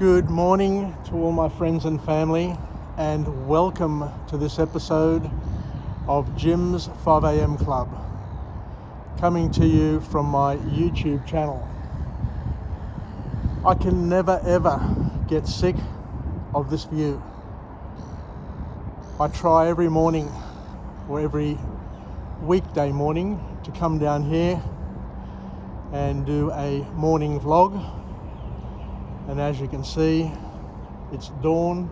Good morning to all my friends and family, and welcome to this episode of Jim's 5am Club, coming to you from my YouTube channel. I can never ever get sick of this view. I try every morning or every weekday morning to come down here and do a morning vlog, and as you can see, it's dawn,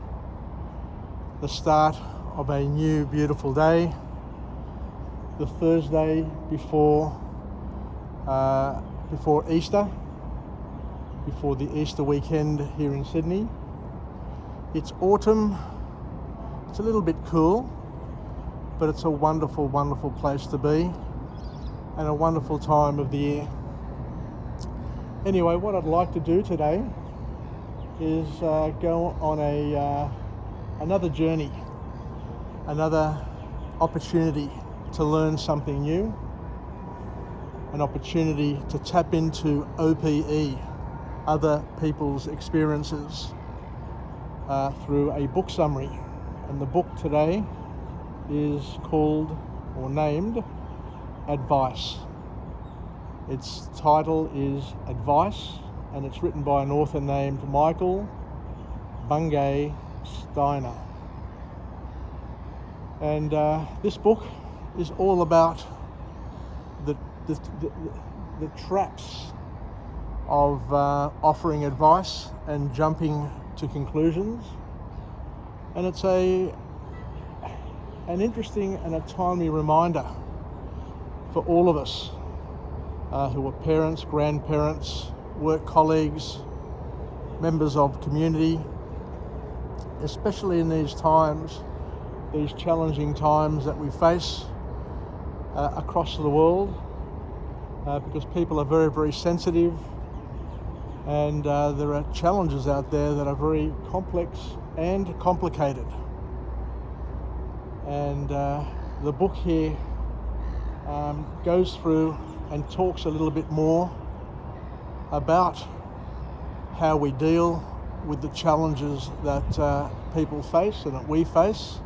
the start of a new beautiful day, the Thursday before Easter, before the Easter weekend here in Sydney. It's autumn. It's a little bit cool, but it's a wonderful, wonderful place to be and a wonderful time of the year. Anyway, what I'd like to do today is go on another journey, another opportunity to learn something new, an opportunity to tap into OPE, other people's experiences, through a book summary. And the book today is called or named Advice. Its title is Advice, and it's written by an author named Michael Bungay-Stanier. And this book is all about the traps of offering advice and jumping to conclusions. And it's an interesting and a timely reminder for all of us who are parents, grandparents, work colleagues, members of community, especially in these times, these challenging times that we face across the world, because people are very, very sensitive, and there are challenges out there that are very complex and complicated. And the book here goes through and talks a little bit more about how we deal with the challenges that people face and that we face.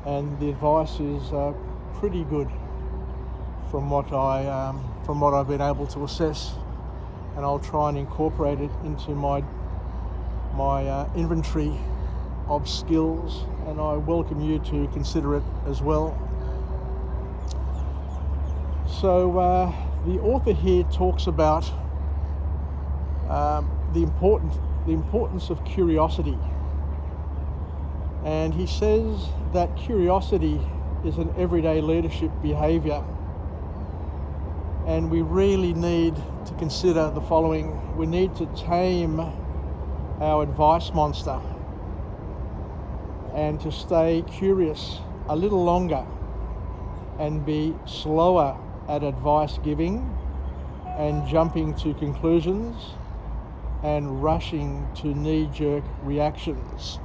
And the advice is pretty good from what I've been able to assess, and I'll try and incorporate it into my inventory of skills, and I welcome you to consider it as well. So the author here talks about the importance of curiosity, and he says that curiosity is an everyday leadership behaviour, and we really need to consider the following. We need to tame our advice monster and to stay curious a little longer and be slower at advice giving and jumping to conclusions and rushing to knee-jerk reactions.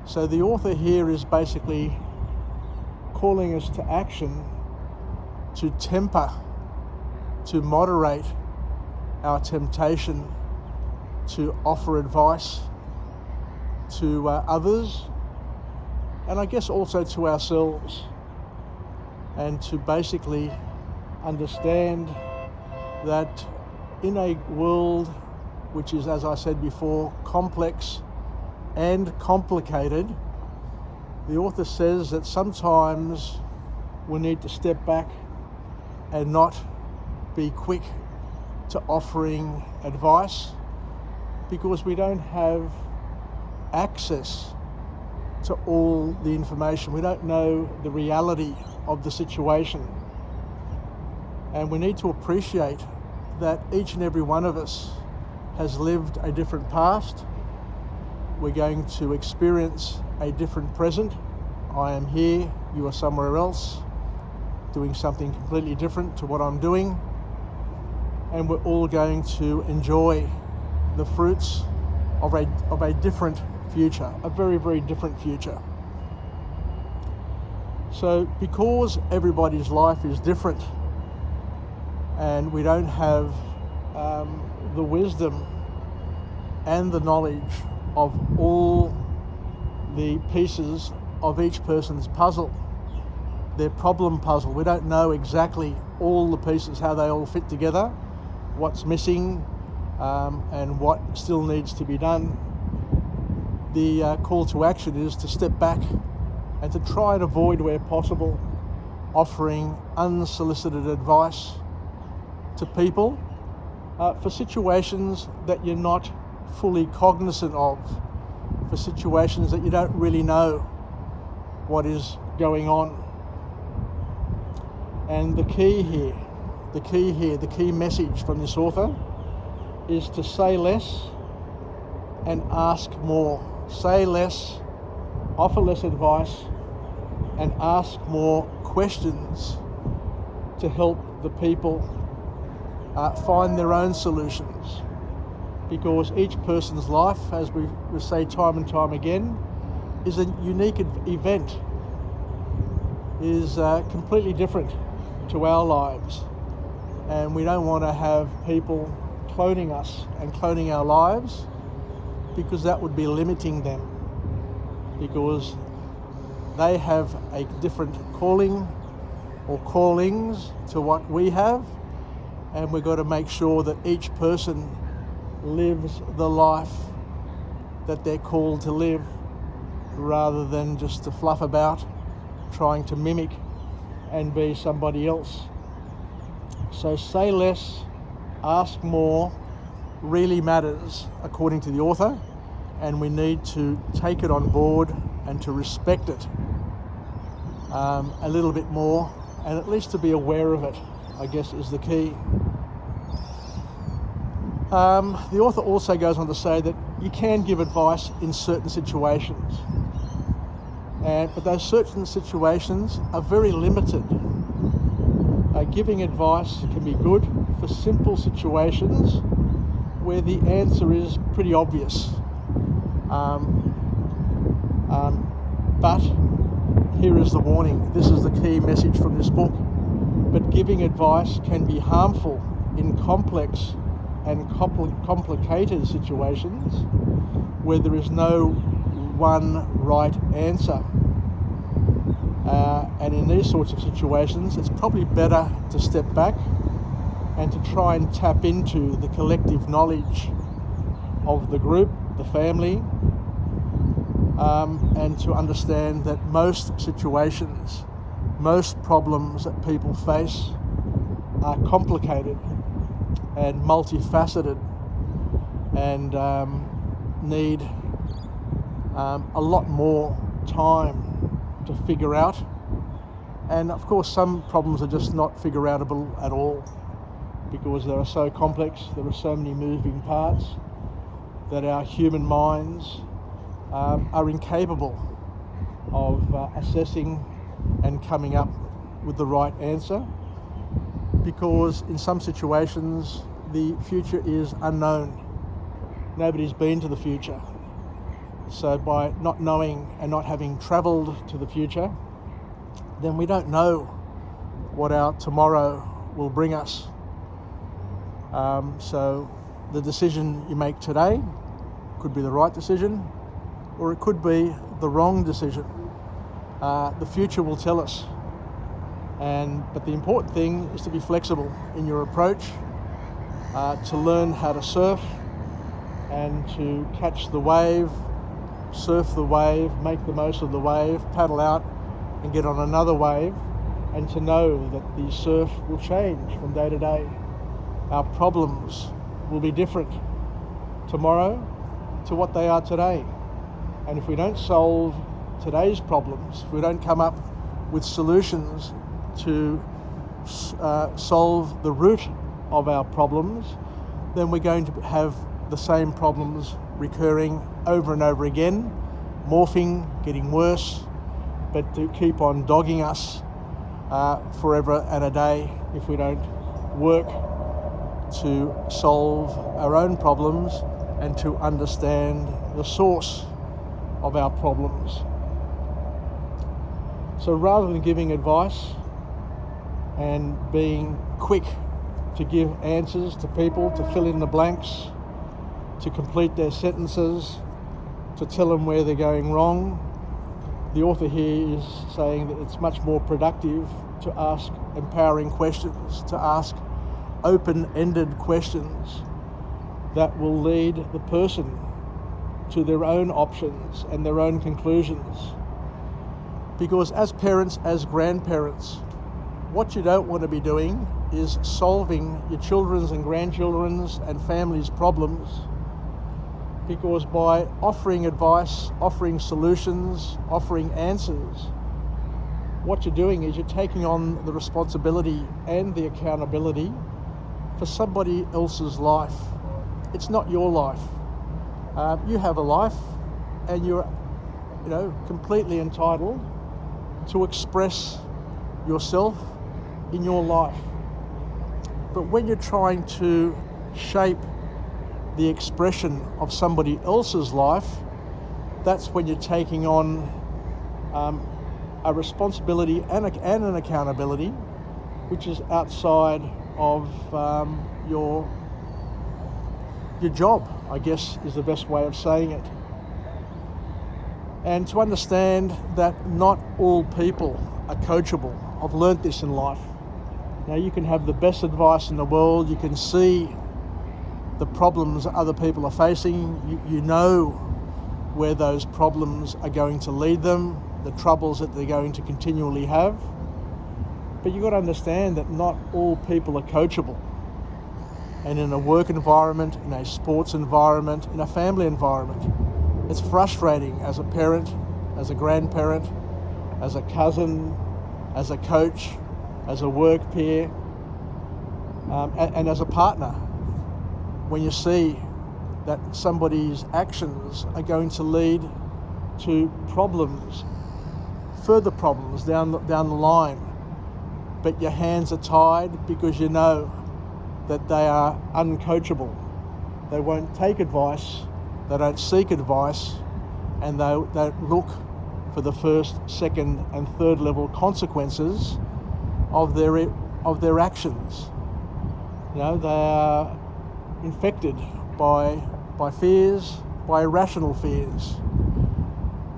So the author here is basically calling us to action, to temper, to moderate our temptation to offer advice to others, and I guess also to ourselves, and to basically understand that in a world which is, as I said before, complex and complicated, the author says that sometimes we need to step back and not be quick to offering advice, because we don't have access to all the information. We don't know the reality of the situation, and we need to appreciate that each and every one of us has lived a different past. We're going to experience a different present. I am here, you are somewhere else, doing something completely different to what I'm doing, and we're all going to enjoy the fruits of a different future, a very, very different future. So because everybody's life is different and we don't have the wisdom and the knowledge of all the pieces of each person's puzzle, their problem puzzle. We don't know exactly all the pieces, how they all fit together, what's missing, and what still needs to be done. The call to action is to step back and to try and avoid, where possible, offering unsolicited advice to people for situations that you're not fully cognizant of, for situations that you don't really know what is going on. And the key message from this author is to say less and ask more. Say less, offer less advice, and ask more questions to help the people find their own solutions. Because each person's life, as we say time and time again, is a unique event, is completely different to our lives. And we don't want to have people cloning us and cloning our lives, because that would be limiting them, because they have a different calling or callings to what we have, and we've got to make sure that each person lives the life that they're called to live, rather than just to fluff about trying to mimic and be somebody else. So say less, ask more really matters, according to the author, and we need to take it on board and to respect it a little bit more, and at least to be aware of it, I guess, is the key. The author also goes on to say that you can give advice in certain situations, but those certain situations are very limited. Giving advice can be good for simple situations where the answer is pretty obvious. But here is the warning. This is the key message from this book. But giving advice can be harmful in complex and complicated situations where there is no one right answer. And in these sorts of situations, it's probably better to step back and to try and tap into the collective knowledge of the group, the family, and to understand that most situations, most problems that people face are complicated and multifaceted, and need a lot more time to figure out. And of course, some problems are just not figure-outable at all, because they are so complex, there are so many moving parts that our human minds are incapable of assessing and coming up with the right answer, because in some situations the future is unknown. Nobody's been to the future. So by not knowing and not having travelled to the future, then we don't know what our tomorrow will bring us. So the decision you make today could be the right decision, or it could be the wrong decision. The future will tell us. But the important thing is to be flexible in your approach, to learn how to surf and to catch the wave, surf the wave, make the most of the wave, paddle out and get on another wave, and to know that the surf will change from day to day. Our problems will be different tomorrow to what they are today. And if we don't solve today's problems, if we don't come up with solutions to solve the root of our problems, then we're going to have the same problems recurring over and over again, morphing, getting worse, but to keep on dogging us forever and a day if we don't work to solve our own problems and to understand the source of our problems. So rather than giving advice and being quick to give answers to people, to fill in the blanks, to complete their sentences, to tell them where they're going wrong. The author here is saying that it's much more productive to ask empowering questions, to ask open-ended questions that will lead the person to their own options and their own conclusions. Because as parents, as grandparents, what you don't want to be doing is solving your children's and grandchildren's and families' problems, because by offering advice, offering solutions, offering answers, what you're doing is you're taking on the responsibility and the accountability for somebody else's life. It's not your life. You have a life, and you're, completely entitled to express yourself in your life. But when you're trying to shape the expression of somebody else's life, that's when you're taking on a responsibility and an accountability which is outside of your job, I guess is the best way of saying it. And to understand that not all people are coachable. I've learnt this in life. Now, you can have the best advice in the world, you can see the problems other people are facing, you know where those problems are going to lead them, the troubles that they're going to continually have. But you've got to understand that not all people are coachable. And in a work environment, in a sports environment, in a family environment, it's frustrating as a parent, as a grandparent, as a cousin, as a coach, as a work peer, and as a partner, when you see that somebody's actions are going to lead to problems, further problems down the line, but your hands are tied because you know that they are uncoachable. They won't take advice, they don't seek advice, and they don't look for the first, second, and third level consequences of their actions. They are infected by fears, by irrational fears.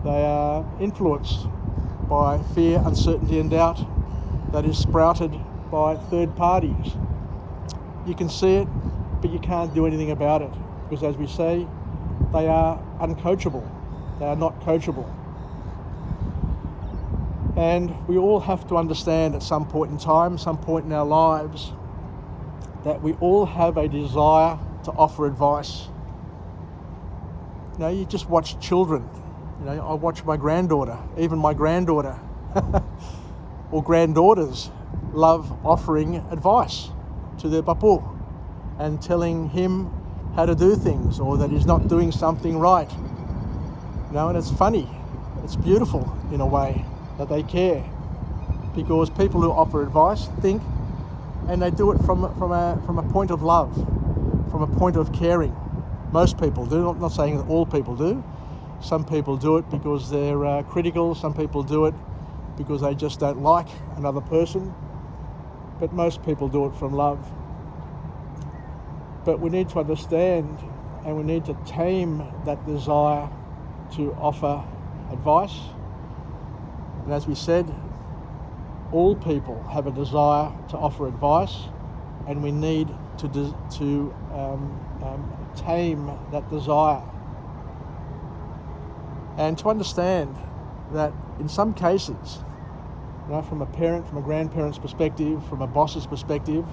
They are influenced by fear, uncertainty, and doubt that is sprouted by third parties. You can see it, but you can't do anything about it, because as we say, they are uncoachable. They are not coachable. And we all have to understand at some point in time, some point in our lives, that we all have a desire to offer advice. You just watch children. I watch my granddaughter, even my granddaughter or granddaughters love offering advice to their papu and telling him how to do things, or that he's not doing something right. And it's funny, it's beautiful in a way that they care, because people who offer advice think, and they do it from a point of love, from a point of caring. Most people do, not saying that all people do. Some people do it because they're critical, some people do it because they just don't like another person, but most people do it from love. But we need to understand, and we need to tame that desire to offer advice. And as we said, all people have a desire to offer advice, and we need to tame that desire. And to understand that in some cases, from a parent, from a grandparent's perspective, from a boss's perspective,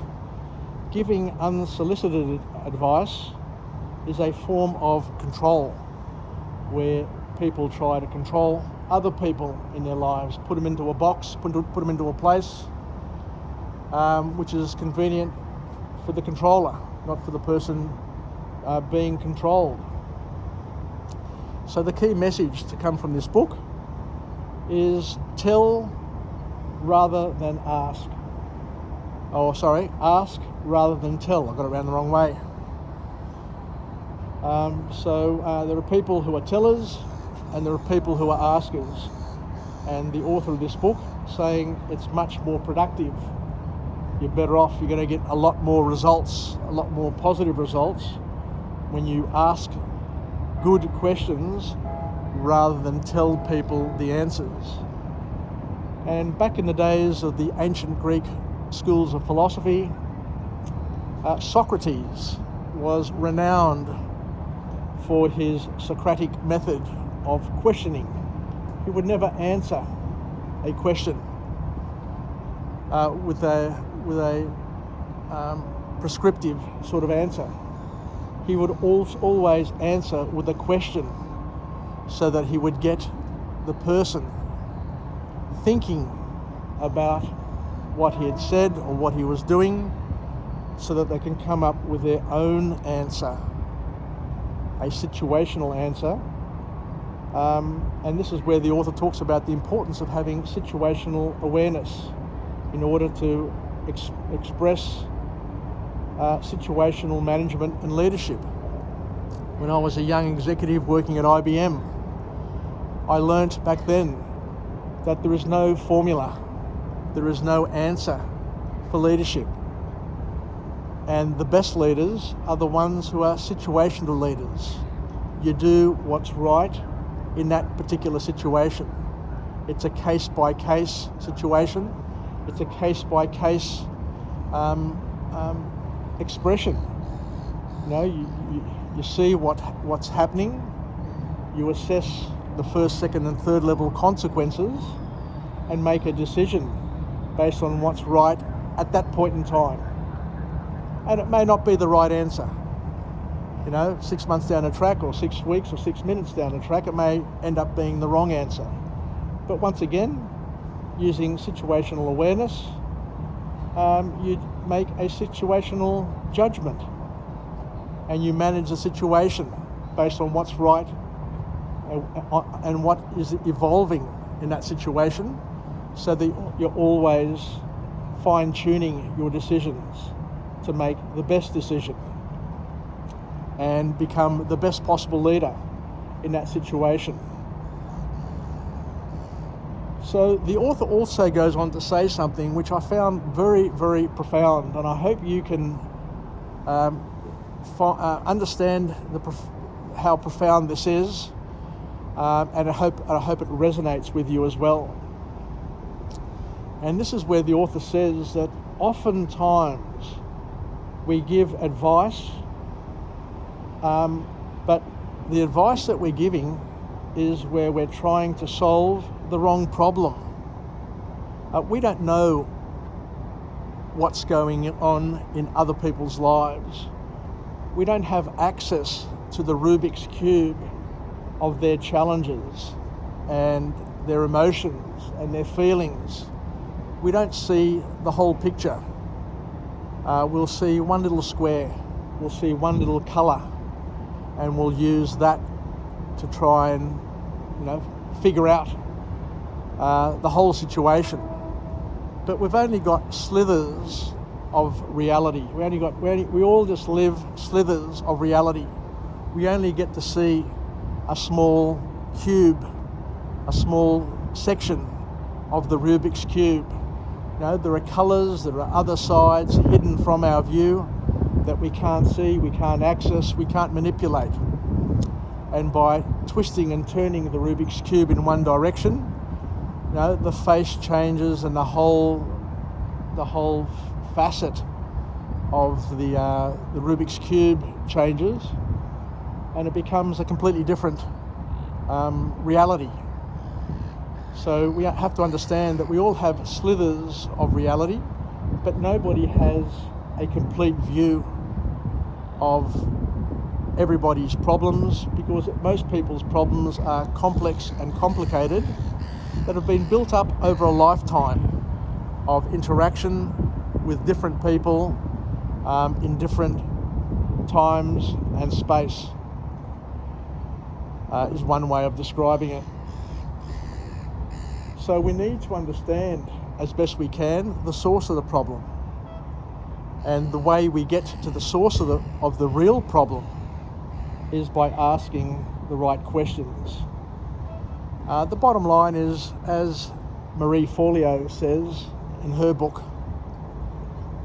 giving unsolicited advice is a form of control, where people try to control other people in their lives, put them into a box, put them into a place which is convenient for the controller, not for the person being controlled. So the key message to come from this book is tell rather than ask. Ask rather than tell. I got it around the wrong way. There are people who are tellers and there are people who are askers. And the author of this book saying it's much more productive. You're better off, you're going to get a lot more results, a lot more positive results when you ask good questions rather than tell people the answers. And back in the days of the ancient Greek schools of philosophy, Socrates was renowned for his Socratic method of questioning. He would never answer a question with a prescriptive sort of answer. He would always answer with a question, so that he would get the person thinking about what he had said or what he was doing, so that they can come up with their own answer, a situational answer. And this is where the author talks about the importance of having situational awareness in order to express situational management and leadership. When I was a young executive working at IBM, I learnt back then that there is no formula, there is no answer for leadership. And the best leaders are the ones who are situational leaders. You do what's right in that particular situation. It's a case-by-case situation. It's a case-by-case expression. You know, you see what's happening. You assess the first, second, and third level consequences, and make a decision based on what's right at that point in time. And it may not be the right answer. You know, 6 months down the track, or 6 weeks, or 6 minutes down the track, it may end up being the wrong answer. But once again, using situational awareness, you make a situational judgment, and you manage the situation based on what's right and what is evolving in that situation, so that you're always fine-tuning your decisions to make the best decision and become the best possible leader in that situation. So the author also goes on to say something which I found very, very profound, and I hope you can understand how profound this is, and I hope it resonates with you as well. And this is where the author says that oftentimes we give advice, but the advice that we're giving is where we're trying to solve the wrong problem. We don't know what's going on in other people's lives. We don't have access to the Rubik's Cube of their challenges and their emotions and their feelings. We don't see the whole picture. We'll see one little square, we'll see one little colour, and we'll use that to try and, figure out the whole situation. But we've only got slithers of reality. We all just live slithers of reality. We only get to see a small cube, a small section of the Rubik's Cube. There are colours, there are other sides hidden from our view that we can't see, we can't access, we can't manipulate. And by twisting and turning the Rubik's Cube in one direction, the face changes and the whole facet of the Rubik's Cube changes, and it becomes a completely different reality. So we have to understand that we all have slithers of reality, but nobody has a complete view of everybody's problems, because most people's problems are complex and complicated, that have been built up over a lifetime of interaction with different people in different times and space, is one way of describing it. So we need to understand as best we can the source of the problem, and the way we get to the source of the real problem is by asking the right questions. The bottom line is, as Marie Forleo says in her book,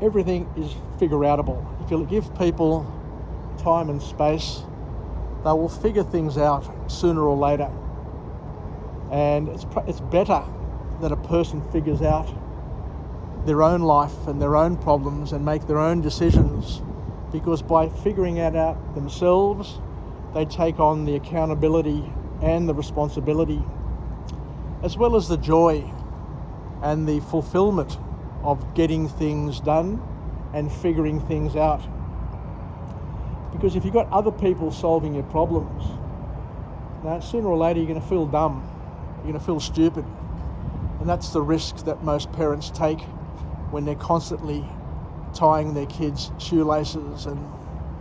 everything is figure-outable. If you give people time and space, they will figure things out sooner or later. And it's better that a person figures out their own life and their own problems and make their own decisions, because by figuring it out themselves, they take on the accountability and the responsibility, as well as the joy and the fulfillment of getting things done and figuring things out. Because if you've got other people solving your problems, now sooner or later you're going to feel dumb, you're going to feel stupid. And that's the risk that most parents take when they're constantly tying their kids' shoelaces and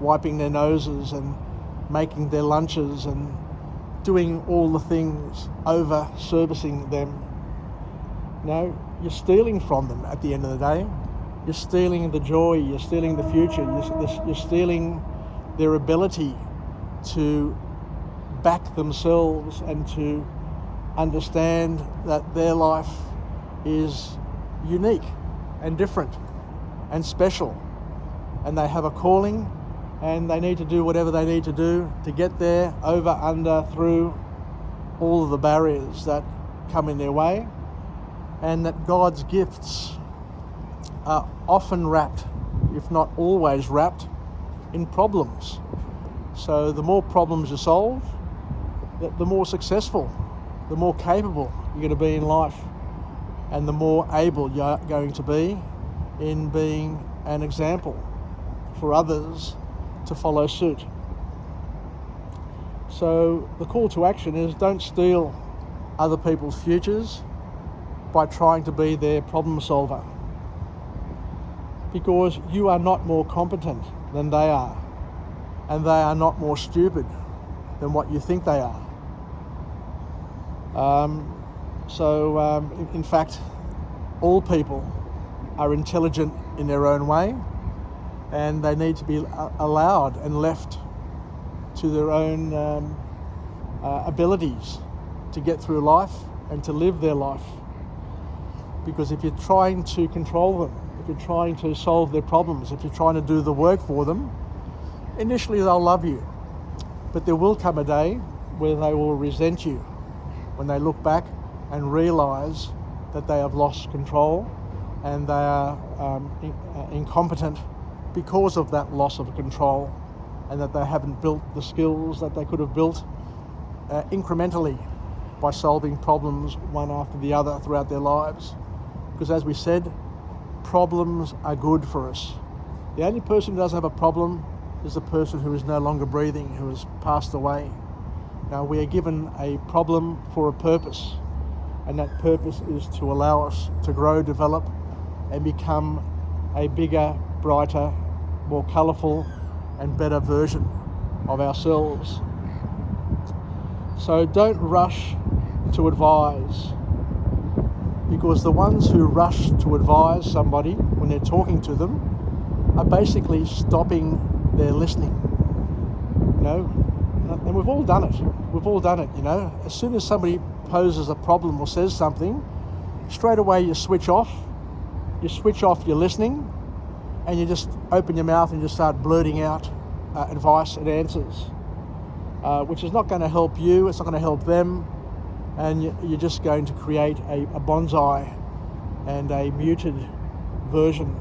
wiping their noses and making their lunches and doing all the things, over servicing them. No, you're stealing from them at the end of the day. You're stealing the joy, you're stealing the future, you're stealing their ability to back themselves and to understand that their life is unique and different and special, and they have a calling and they need to do whatever they need to do to get there, over, under, through all of the barriers that come in their way, and that God's gifts are often wrapped, if not always wrapped, in problems. So the more problems you solve, the more successful, the more capable you're going to be in life, and the more able you're going to be in being an example for others to follow suit. So the call to action is, don't steal other people's futures by trying to be their problem solver, because you are not more competent than they are, and they are not more stupid than what you think they are. In fact, all people are intelligent in their own way, and they need to be allowed and left to their own abilities to get through life and to live their life. Because if you're trying to control them, if you're trying to solve their problems, if you're trying to do the work for them, initially they'll love you, but there will come a day where they will resent you when they look back and realise that they have lost control and they are incompetent because of that loss of control, and that they haven't built the skills that they could have built incrementally by solving problems one after the other throughout their lives. Because as we said, problems are good for us. The only person who doesn't have a problem is the person who is no longer breathing, who has passed away. Now, we are given a problem for a purpose, and that purpose is to allow us to grow, develop, and become a bigger, brighter, more colourful and better version of ourselves. So don't rush to advise, because the ones who rush to advise somebody when they're talking to them are basically stopping their listening. You know, and we've all done it. We've all done it, you know. As soon as somebody poses a problem or says something, straight away you switch off your listening, and you just open your mouth and just start blurting out advice and answers, which is not going to help you, it's not going to help them, and you're just going to create a bonsai and a muted version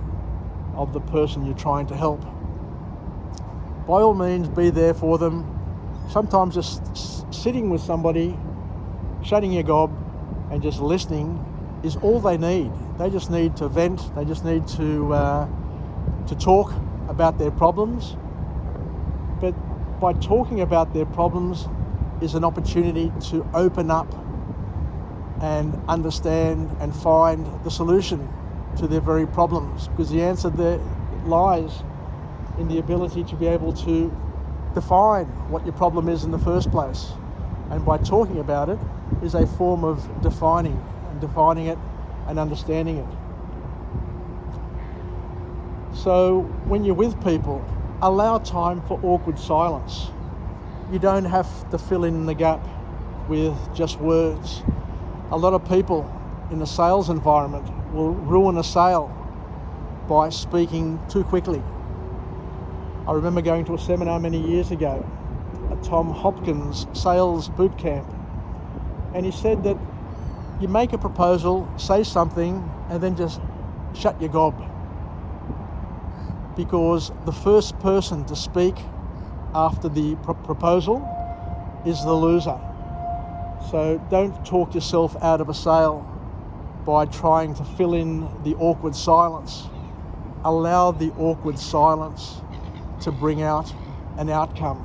of the person you're trying to help. By all means, be there for them. Sometimes just sitting with somebody, shutting your gob and just listening is all they need. They just need to vent, they just need to talk about their problems. But by talking about their problems is an opportunity to open up and understand and find the solution to their very problems, because the answer there lies in the ability to be able to define what your problem is in the first place. And by talking about it is a form of defining it and understanding it. So when you're with people, allow time for awkward silence. You don't have to fill in the gap with just words. A lot of people in the sales environment will ruin a sale by speaking too quickly. I remember going to a seminar many years ago, a Tom Hopkins sales boot camp, and he said that you make a proposal, say something, and then just shut your gob, because the first person to speak after the proposal is the loser. So don't talk yourself out of a sale by trying to fill in the awkward silence. Allow the awkward silence to bring out an outcome.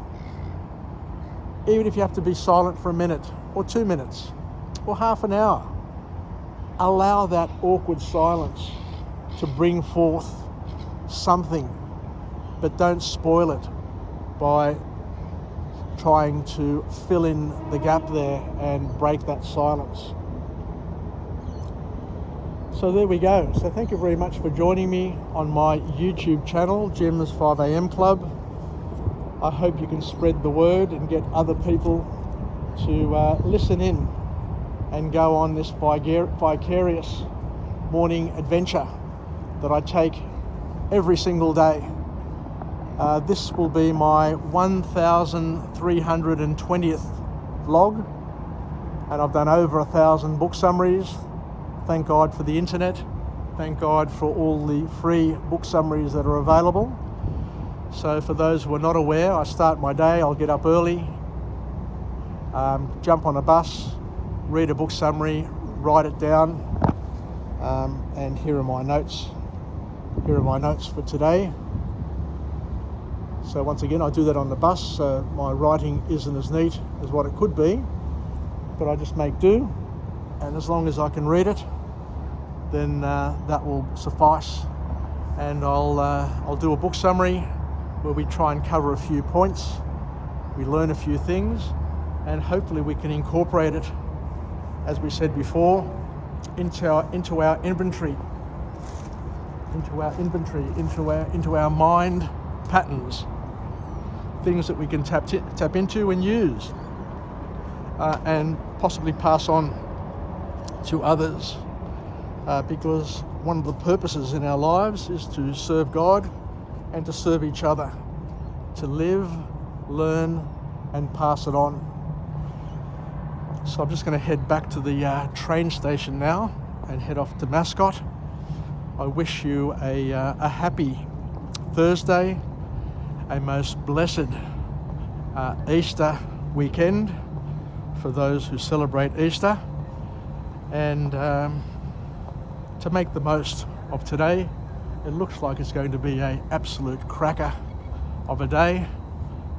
Even if you have to be silent for a minute or 2 minutes or half an hour, allow that awkward silence to bring forth something, but don't spoil it by trying to fill in the gap there and break that silence. So there we go. So thank you very much for joining me on my YouTube channel, Jim's 5am Club. I hope you can spread the word and get other people to listen in and go on this vicarious morning adventure that I take every single day. This will be my 1320th vlog, and I've done over 1,000 book summaries. Thank God for the internet. Thank God for all the free book summaries that are available. So for those who are not aware, I start my day, I'll get up early, jump on a bus, read a book summary, write it down, and here are my notes. Here are my notes for today. So once again, I do that on the bus, so my writing isn't as neat as what it could be, but I just make do, and as long as I can read it, then that will suffice. And I'll do a book summary where we try and cover a few points, we learn a few things, and hopefully we can incorporate it, as we said before, into our inventory, into our mind patterns, things that we can tap into and use, and possibly pass on to others, because one of the purposes in our lives is to serve God and to serve each other, to live, learn, and pass it on. So I'm just going to head back to the train station now and head off to Mascot. I wish you a happy Thursday, a most blessed Easter weekend for those who celebrate Easter, and to make the most of today. It looks like it's going to be an absolute cracker of a day,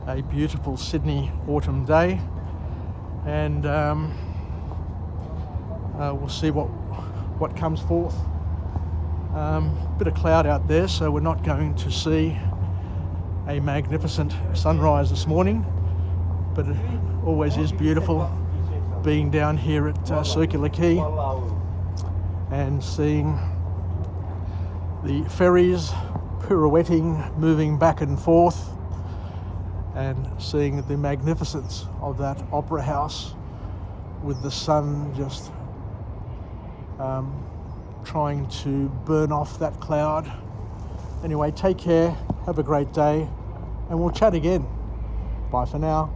a beautiful Sydney autumn day, and we'll see what comes forth. Bit of cloud out there, so we're not going to see a magnificent sunrise this morning, but it always is beautiful being down here at Circular Quay and seeing the ferries pirouetting, moving back and forth, and seeing the magnificence of that opera house with the sun just trying to burn off that cloud. Anyway, take care, have a great day, and we'll chat again. Bye for now.